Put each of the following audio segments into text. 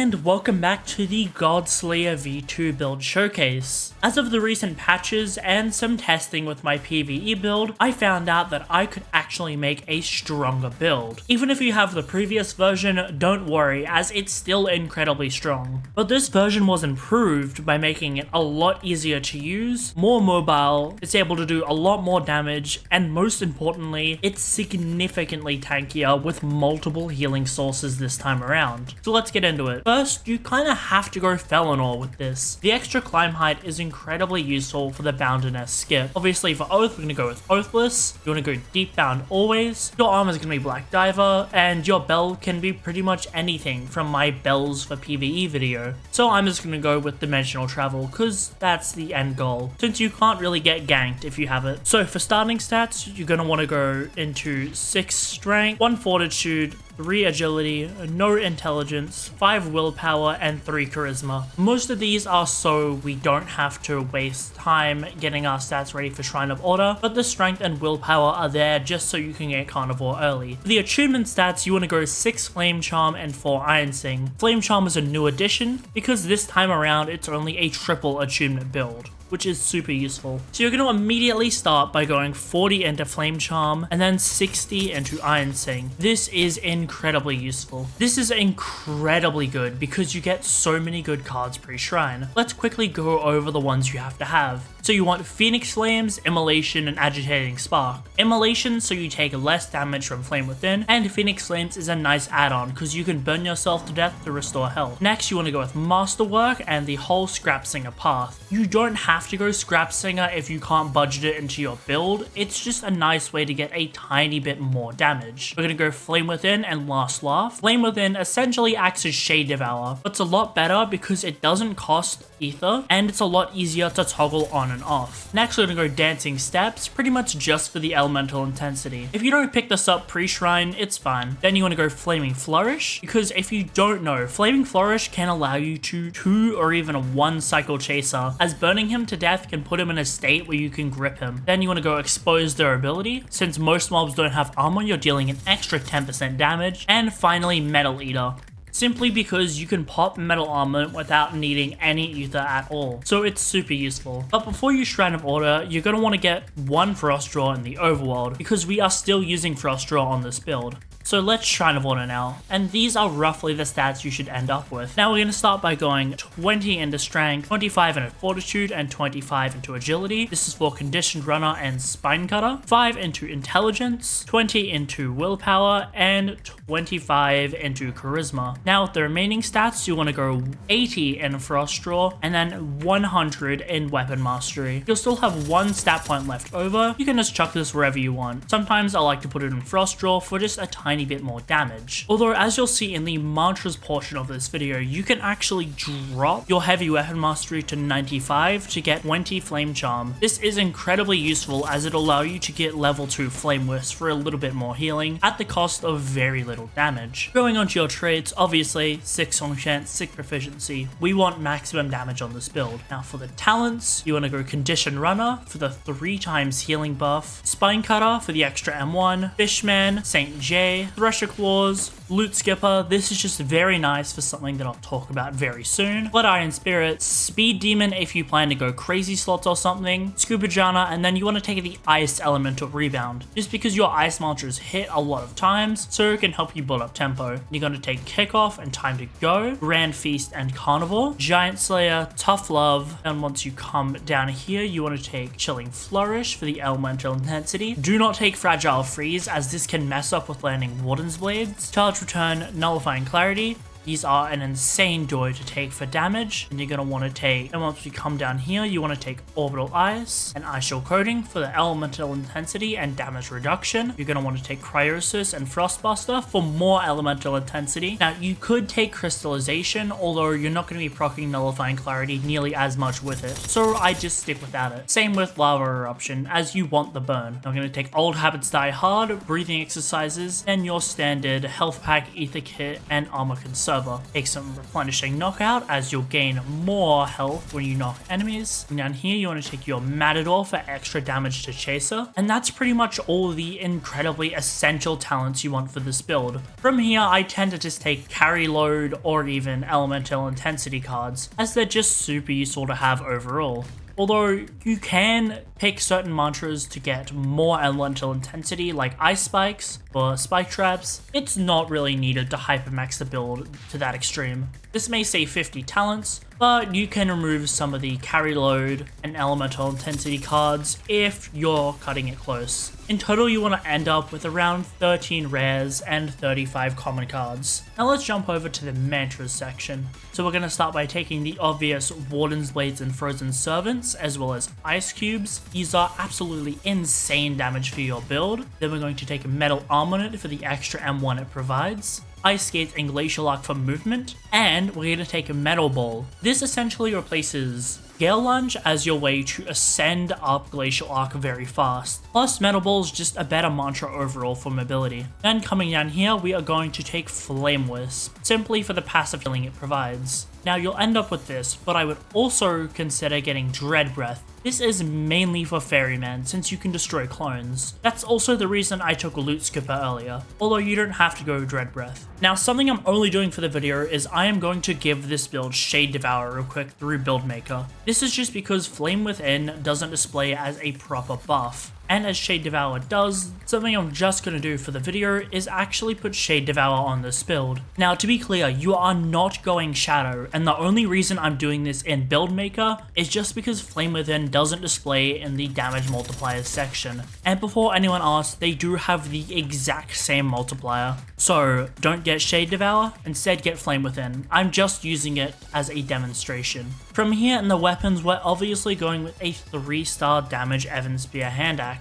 and welcome back to the Godslayer V2 build showcase. As of the recent patches and some testing with my PVE build, I found out that I could actually make a stronger build. Even if you have the previous version, don't worry, as it's still incredibly strong. But this version was improved by making it a lot easier to use, more mobile, it's able to do a lot more damage, and most importantly, it's significantly tankier with multiple healing sources this time around. So let's get into it. First, you kinda have to go Felonor with this. The extra climb height is incredibly useful for the Bounded Nest skip. Obviously for Oath, we're gonna go with Oathless. You wanna go Deep Bound always. Your armor is gonna be Black Diver, and your bell can be pretty much anything from my bells for PvE video. So I'm just gonna go with Dimensional Travel, cause that's the end goal, since you can't really get ganked if you have it. So for starting stats, you're gonna wanna go into 6 Strength, 1 Fortitude, 3 Agility, no Intelligence, 5 Willpower, and 3 Charisma. Most of these are so we don't have to waste time getting our stats ready for Shrine of Order, but the Strength and Willpower are there just so you can get Carnivore early. For the attunement stats, you want to go 6 Flame Charm and 4 Iron Sing. Flame Charm is a new addition, because this time around it's only a triple attunement build, which is super useful. So you're going to immediately start by going 40 into Flame Charm and then 60 into Iron Sing. This is incredibly useful. This is incredibly good because you get so many good cards pre-shrine. Let's quickly go over the ones you have to have. So you want Phoenix Flames, Immolation, and Agitating Spark. Immolation so you take less damage from Flame Within, and Phoenix Flames is a nice add-on because you can burn yourself to death to restore health. Next, you want to go with Masterwork and the whole Scrap Singer path. You don't have to go Scrap Singer if you can't budget it into your build. It's just a nice way to get a tiny bit more damage. We're going to go Flame Within and Last Laugh. Flame Within essentially acts as Shade Devour, but it's a lot better because it doesn't cost ether and it's a lot easier to toggle on and off. Next, we're going to go Dancing Steps, pretty much just for the elemental intensity. If you don't pick this up pre-shrine, it's fine. Then you want to go Flaming Flourish, because if you don't know, Flaming Flourish can allow you to 2 or even a 1 cycle chaser, as burning him to death can put him in a state where you can grip him. Then you want to go Expose Durability, since most mobs don't have armor, you're dealing an extra 10% damage. And finally, Metal Eater, simply because you can pop metal armor without needing any ether at all, so it's super useful. But before you Shrine of Order, you're going to want to get 1 Frost Draw in the overworld, because we are still using Frost Draw on this build. So let's Shrine of Order now, and these are roughly the stats you should end up with. Now we're going to start by going 20 into Strength, 25 into Fortitude, and 25 into Agility. This is for Conditioned Runner and Spine Cutter. 5 into Intelligence, 20 into Willpower, and 25 into Charisma. Now with the remaining stats, you want to go 80 in Frost Draw, and then 100 in Weapon Mastery. You'll still have 1 stat point left over. You can just chuck this wherever you want. Sometimes I like to put it in Frost Draw for just a tiny bit more damage. Although as you'll see in the mantras portion of this video, you can actually drop your heavy weapon mastery to 95 to get 20 Flame Charm. This is incredibly useful as it'll allow you to get level 2 Flame Wisp for a little bit more healing at the cost of very little damage. Going on to your traits, obviously 6 Song Chant, 6 Proficiency. We want maximum damage on this build. Now for the talents, you want to go Conditioned Runner for the 3 times healing buff, Spine Cutter for the extra M1, Fishman, Saint J, Thresher Claws, Loot Skipper. This is just very nice for something that I'll talk about very soon. Blood Iron Spirit, Speed Demon if you plan to go crazy slots or something, Scuba Jana, and then you want to take the Ice Elemental Rebound, just because your Ice Launchers hit a lot of times, so it can help you build up tempo. You're going to take Kickoff and Time to Go, Grand Feast and Carnivore, Giant Slayer, Tough Love, and once you come down here, you want to take Chilling Flourish for the elemental intensity. Do not take Fragile Freeze, as this can mess up with landing Warden's Blades. Charge Return, Nullifying Clarity. These are an insane joy to take for damage, and you're going to want to take, and once we come down here, you want to take Orbital Ice and Ice Shield Coating for the elemental intensity and damage reduction. You're going to want to take Cryosis and Frostbuster for more elemental intensity. Now, you could take Crystallization, although you're not going to be proccing Nullifying Clarity nearly as much with it, so I just stick without it. Same with Lava Eruption, as you want the burn. I'm going to take Old Habits Die Hard, Breathing Exercises, and your standard Health Pack, Ether Kit, and Armor Conserve. However, take some replenishing knockout as you'll gain more health when you knock enemies. And down here you want to take your Matador for extra damage to Chaser, and that's pretty much all the incredibly essential talents you want for this build. From here I tend to just take Carry Load or even Elemental Intensity cards, as they're just super useful to have overall. Although you can pick certain mantras to get more elemental intensity like Ice Spikes or Spike Traps, it's not really needed to hypermax the build to that extreme. This may say 50 talents, but you can remove some of the Carry Load and Elemental Intensity cards if you're cutting it close. In total, you want to end up with around 13 rares and 35 common cards. Now let's jump over to the mantras section. So we're going to start by taking the obvious Warden's Blades and Frozen Servants, as well as Ice Cubes. These are absolutely insane damage for your build. Then we're going to take a Metal Armament for the extra M1 it provides, Ice Skates and Glacial Arc for movement, and we're going to take a Metal Ball. This essentially replaces Gale Lunge as your way to ascend up Glacial Arc very fast. Plus, Metal Ball's just a better mantra overall for mobility. Then coming down here, we are going to take Flame Wisp, simply for the passive healing it provides. Now you'll end up with this, but I would also consider getting Dread Breath. This is mainly for Ferryman, since you can destroy clones. That's also the reason I took Loot Skipper earlier, although you don't have to go Dread Breath. Now something I'm only doing for the video is I am going to give this build Shade Devour real quick through Build Maker. This is just because Flame Within doesn't display as a proper buff. And as Shade Devour does, something I'm just going to do for the video is actually put Shade Devour on this build. Now to be clear, you are not going Shadow, and the only reason I'm doing this in Build Maker is just because Flame Within doesn't display in the damage multipliers section. And before anyone asks, they do have the exact same multiplier. So don't get Shade Devour, instead get Flame Within. I'm just using it as a demonstration. From here in the weapons, we're obviously going with a 3-star damage Evan Spear Hand Axe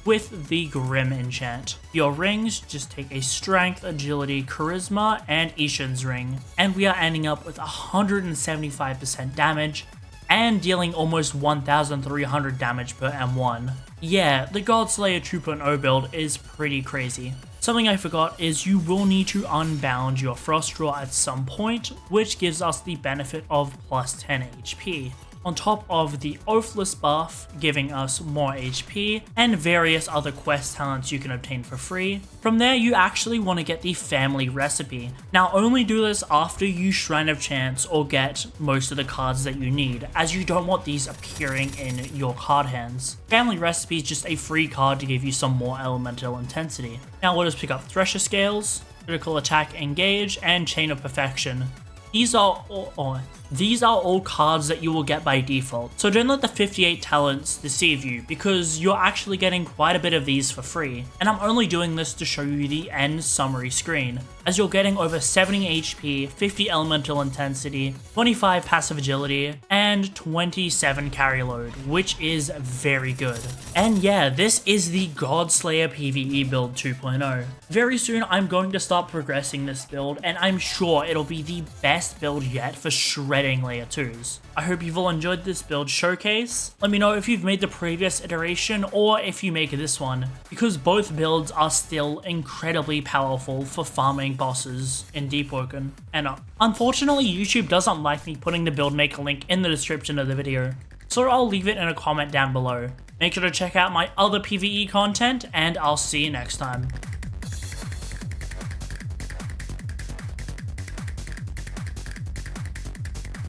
with the Grim enchant. Your rings, just take a Strength, Agility, Charisma, and Ishan's ring. And we are ending up with 175% damage and dealing almost 1,300 damage per M1. Yeah, the Godslayer 2.0 build is pretty crazy. Something I forgot is you will need to unbound your Frost Draw at some point, which gives us the benefit of plus 10 HP. On top of the Oathless buff, giving us more HP, and various other quest talents you can obtain for free. From there, you actually want to get the Family Recipe. Now only do this after you Shrine of Chance or get most of the cards that you need, as you don't want these appearing in your card hands. Family Recipe is just a free card to give you some more elemental intensity. Now we'll just pick up Thresher Scales, Critical Attack Engage, and Chain of Perfection. These are all cards that you will get by default, so don't let the 58 talents deceive you, because you're actually getting quite a bit of these for free. And I'm only doing this to show you the end summary screen, as you're getting over 70 HP, 50 elemental intensity, 25 passive agility, and 27 carry load, which is very good. And yeah, this is the Godslayer PVE build 2.0. Very soon I'm going to start progressing this build, and I'm sure it'll be the best build yet for shredding layer 2s. I hope you've all enjoyed this build showcase. Let me know if you've made the previous iteration or if you make this one, because both builds are still incredibly powerful for farming bosses in Deepwoken. And unfortunately, YouTube doesn't like me putting the build maker link in the description of the video, so I'll leave it in a comment down below. Make sure to check out my other PvE content, and I'll see you next time.